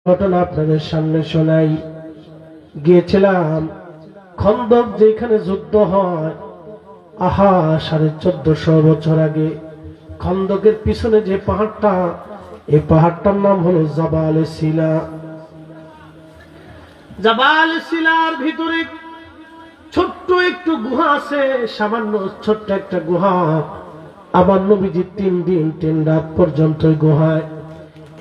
ঘটনা আপনাদের সামনে শোনাই। গিয়েছিলাম খন্দক, যেখানে যুদ্ধ হয়, 1450 বছর আগে। খন্দকের পিছনে যে পাহাড়টা, এই পাহাড়টার নাম হলো জাবাল সিলা। জাবাল সিলার ভিতরে ছোট্ট একটু গুহা আছে, সামান্য ছোট্ট একটা গুহা। আমার নবীজি 3 দিন 3 রাত পর্যন্ত গুহায়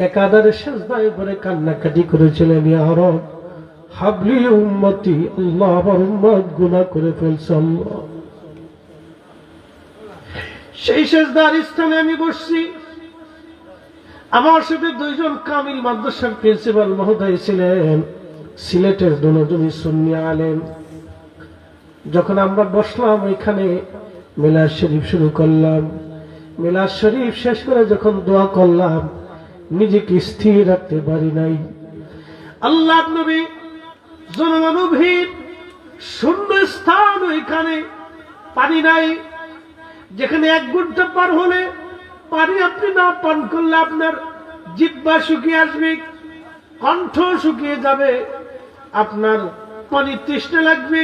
একাধারে সেজদায় পড়ে কান্নাকাটি করেছিলেন। ইয়া রব হাবলি উম্মতি, আল্লাহ আমার উম্মত গুনাহ করে ফেলছে আল্লাহ। সেই সেজদার স্থানে আমি বসছি। আমার সাথে 2 জন কামিল মাদ্রাসার প্রিন্সিপাল মহোদয় ছিলেন, সিলেটের দুজনই সুন্নি আলেম। যখন আমরা বসলাম এখানে, মিলাদ শরীফ শুরু করলাম। মিলাদ শরীফ শেষ করে যখন দোয়া করলাম, নিজেকে স্থির রাখতে পারি নাই। আল্লাহ নবী জনমানবহীন শূন্য স্থান, ওইখানে পানি নাই। যেখানে 1 ঘন্টা পার হলে পানি আপনি না পান করলে আপনার জিহ্বা শুকিয়ে আসবে, কণ্ঠ শুকিয়ে যাবে, আপনার পানি তৃষ্ণা লাগবে,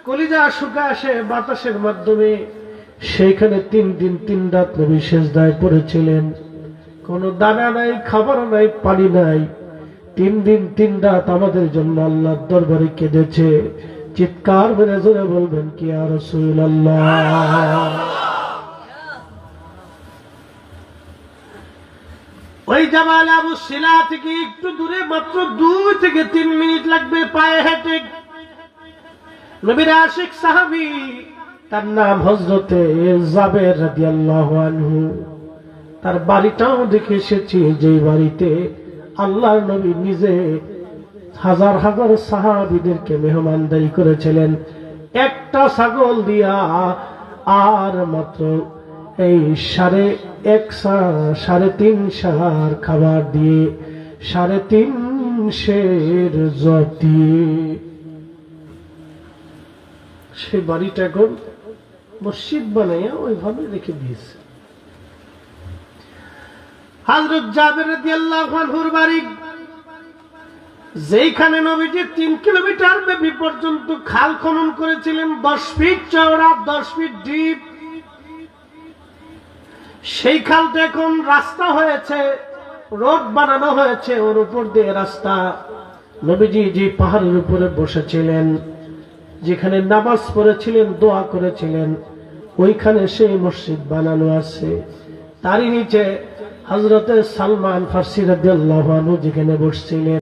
কলিজা শুকা আসে বাতাসের মাধ্যমে। সেইখানে 3 দিন 3 রাত নবী সেজদায় পড়েছিলেন। কোনো দানা নাই, খাবার নাই, পানি নাই। 3 দিন 3 রাত আমাদের জন্য আল্লাহর দরবারে কেঁদেছে। চিৎকার করে জোরে বলবেন কি ইয়া রাসূলুল্লাহ। ওই জাবাল আবু সিলা থেকে একটু দূরে, মাত্র 2 থেকে 3 মিনিট লাগবে পায়ে হেঁটে। নবীর আশিক সাহাবী, তার নাম হযরতে জাবের রাদিয়াল্লাহু আনহু। তার বাড়িটাও দেখে এসেছি, যে বাড়িতে আল্লাহর নবী নিজে হাজার হাজার সাহাবীদেরকে মেহমানদারি করেছিলেন। একটা ছাগল দিয়া আর মাত্র এই 3.5 সার খাবার দিয়ে 3.5 সের জব দিয়ে সে বাড়িটা এখন মসজিদ বানাইয়া ওইভাবে রেখে দিয়েছে। হযরত জাবের রাদিয়াল্লাহু আনহুর বাড়ি, যেখানে নবীজি 3 কিলোমিটার ব্যাপী পর্যন্ত খাল খনন করেছিলেন, 10 ফিট চওড়া, 10 ফিট ডিপ। সেই খালটা এখন রাস্তা হয়েছে, রোড বানানো হয়েছে, ওর উপর দিয়ে রাস্তা। নবীজি যে পাহাড়ের উপরে বসেছিলেন, যেখানে নামাজ পড়েছিলেন, দোয়া করেছিলেন, ওইখানে সেই মসজিদ বানানো আছে। তারই নিচে হযরতে সালমান ফারসি রাদিয়াল্লাহু আনহু যেখানে বসছিলেন।